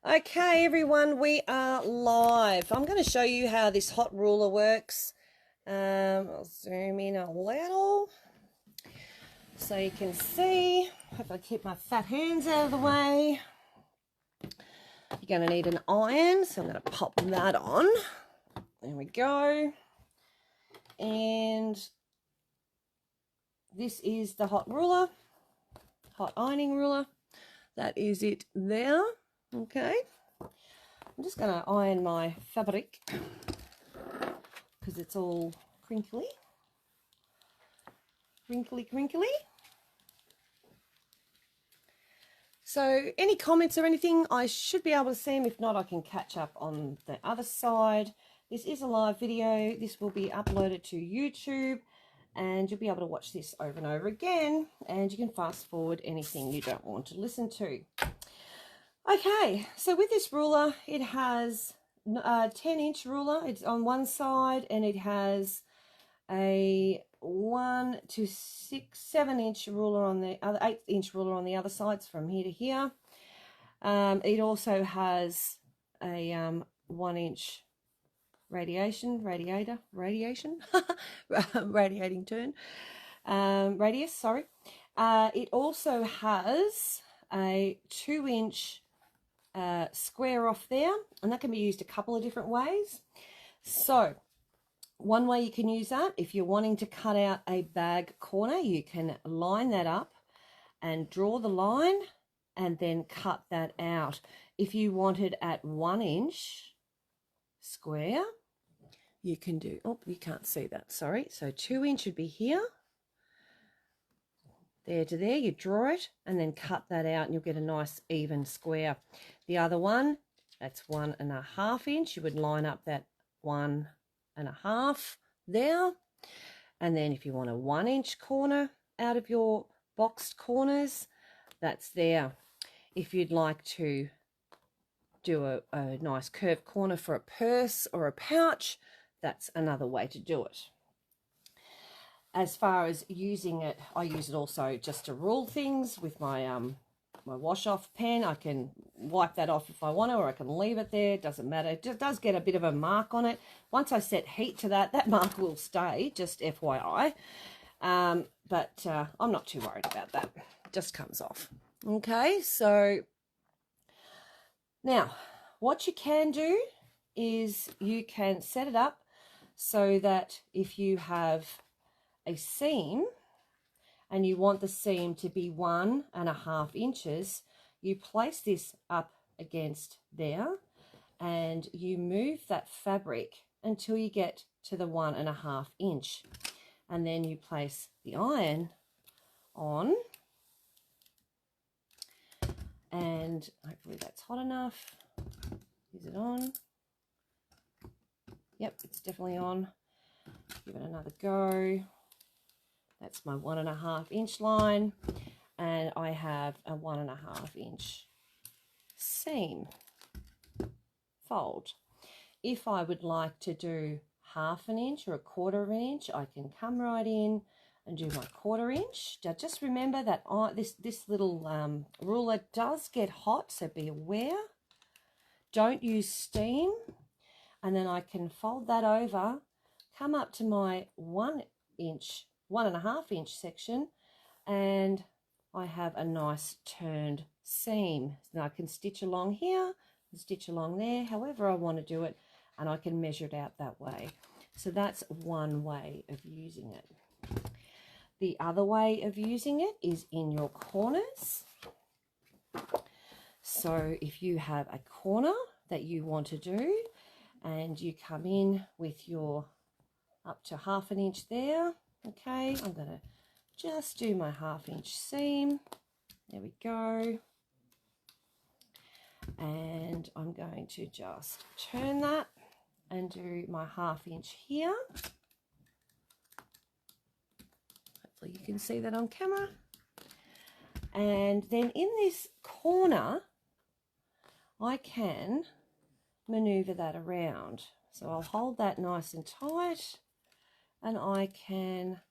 Okay, everyone, we are live. I'm going to show you how this hot ruler works. I'll zoom in a little so you can see. If I keep my fat hands out of the way. You're going to need an iron, so I'm going to pop that on. There we go. And this is the hot ruler, hot ironing ruler. That is it there. Okay. I'm just going to iron my fabric because it's all crinkly. Crinkly. So any comments or anything, I should be able to see them. If not, I can catch up on the other side. This is a live video. This will be uploaded to YouTube and you'll be able to watch this over and over again, and you can fast forward anything you don't want to listen to. Okay, so with this ruler, it has a 10-inch ruler. It's on one side, and it has a 1 to 7-inch ruler on the other, 8-inch ruler on the other sides from here to here. It also has a 1-inch radiating turn radius. Sorry. It also has a 2-inch square off there, and that can be used a couple of different ways. So one way you can use that, if you're wanting to cut out a bag corner, you can line that up and draw the line and then cut that out. If you wanted at 1-inch square, you can do, oh, you can't see that, sorry. So 2-inch would be here, there to there, you draw it and then cut that out and you'll get a nice even square. The other one, that's 1.5 inch, you would line up that 1.5 there. And then if you want a 1-inch corner out of your boxed corners, that's there. If you'd like to do a nice curved corner for a purse or a pouch, that's another way to do it. As far as using it, I use it also just to rule things with my my wash-off pen. I can wipe that off if I want to, or I can leave it there. It doesn't matter. It does get a bit of a mark on it. Once I set heat to that, that mark will stay, just FYI. But I'm not too worried about that. It just comes off. Okay, so now what you can do is you can set it up so that if you have a seam and you want the seam to be 1.5 inches, you place this up against there and you move that fabric until you get to the 1.5 inch, and then you place the iron on, and hopefully that's hot enough. Is it on? Yep, it's definitely on. Give it another go. That's my 1.5 inch line, and I have a 1.5 inch seam fold. If I would like to do 1/2 inch or 1/4 inch, I can come right in and do my 1/4 inch. Now just remember that this little ruler does get hot, so be aware. Don't use steam. And then I can fold that over, come up to my 1.5 inch section, and I have a nice turned seam. Now I can stitch along here and stitch along there, however I want to do it, and I can measure it out that way. So that's one way of using it. The other way of using it is in your corners. So if you have a corner that you want to do, and you come in with your up to 1/2 inch there. Okay, I'm going to just do my 1/2 inch seam. There we go. And I'm going to just turn that and do my 1/2 inch here. Hopefully you can see that on camera. And then in this corner, I can maneuver that around. So I'll hold that nice and tight, and I can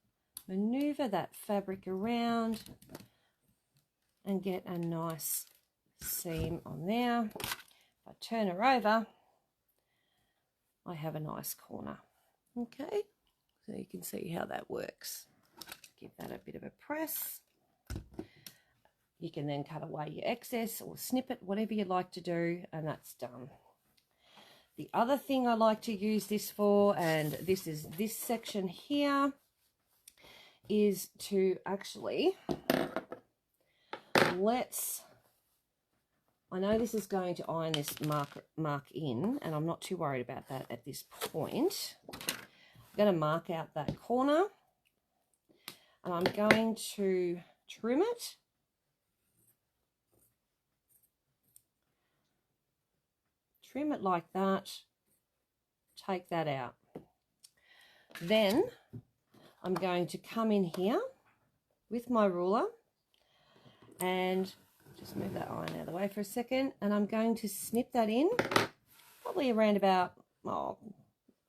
maneuver that fabric around and get a nice seam on there. if I turn her over, I have a nice corner. Okay, so you can see how that works. Give that a bit of a press. You can then cut away your excess or snip it, whatever you like to do, and that's done. The other thing I like to use this for, and this is this section here, is to actually, I know this is going to iron this mark in, and I'm not too worried about that at this point. I'm going to mark out that corner, and I'm going to trim it. Trim it like that, take that out. Then I'm going to come in here with my ruler and just move that iron out of the way for a second, and I'm going to snip that in, probably around about,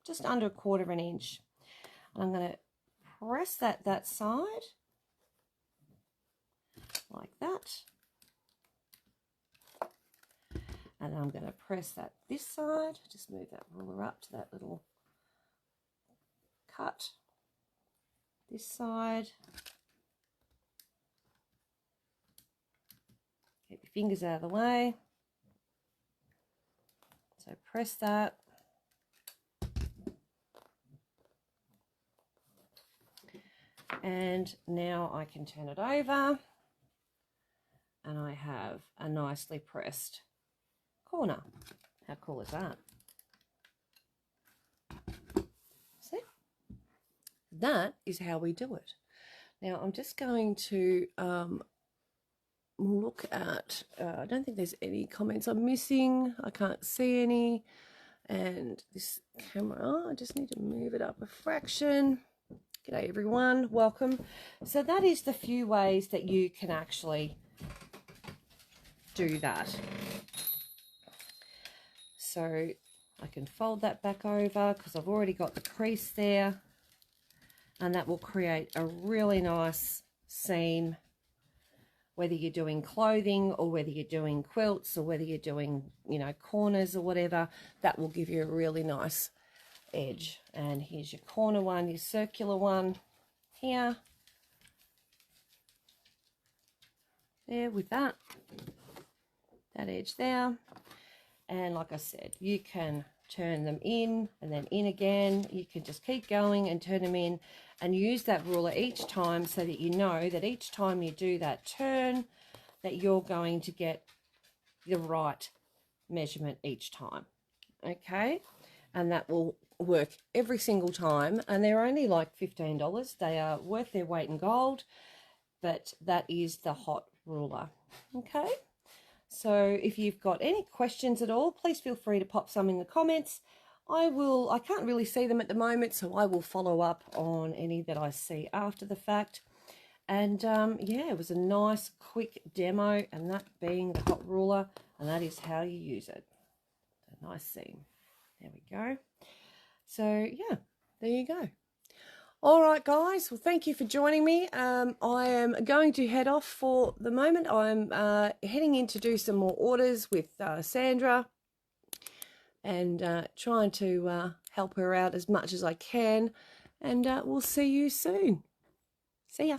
just under 1/4 inch. And I'm going to press that side like that. And I'm going to press that this side, just move that ruler up to that little cut. This side. Get your fingers out of the way. So press that. And now I can turn it over, and I have a nicely pressed corner. How cool is that? See? That is how we do it. Now I'm just going to look at, I don't think there's any comments I'm missing. I can't see any. And this camera, I just need to move it up a fraction. G'day everyone, welcome. So that is the few ways that you can actually do that. So I can fold that back over because I've already got the crease there, and that will create a really nice seam, whether you're doing clothing or whether you're doing quilts or whether you're doing, you know, corners or whatever. That will give you a really nice edge. And here's your corner one, your circular one here. There with that edge there. And like I said, you can turn them in and then in again. You can just keep going and turn them in and use that ruler each time so that you know that each time you do that turn that you're going to get the right measurement each time. Okay, and that will work every single time, and they're only like $15. They are worth their weight in gold, but that is the hot ruler. Okay, so if you've got any questions at all, please feel free to pop some in the comments. I can't really see them at the moment, so I will follow up on any that I see after the fact. And yeah, it was a nice quick demo, and that being the hot ruler, and that is how you use it. A nice seam. There we go. So yeah, there you go. All right, guys. Well, thank you for joining me. I am going to head off for the moment. I'm heading in to do some more orders with Sandra, and trying to help her out as much as I can. And we'll see you soon. See ya.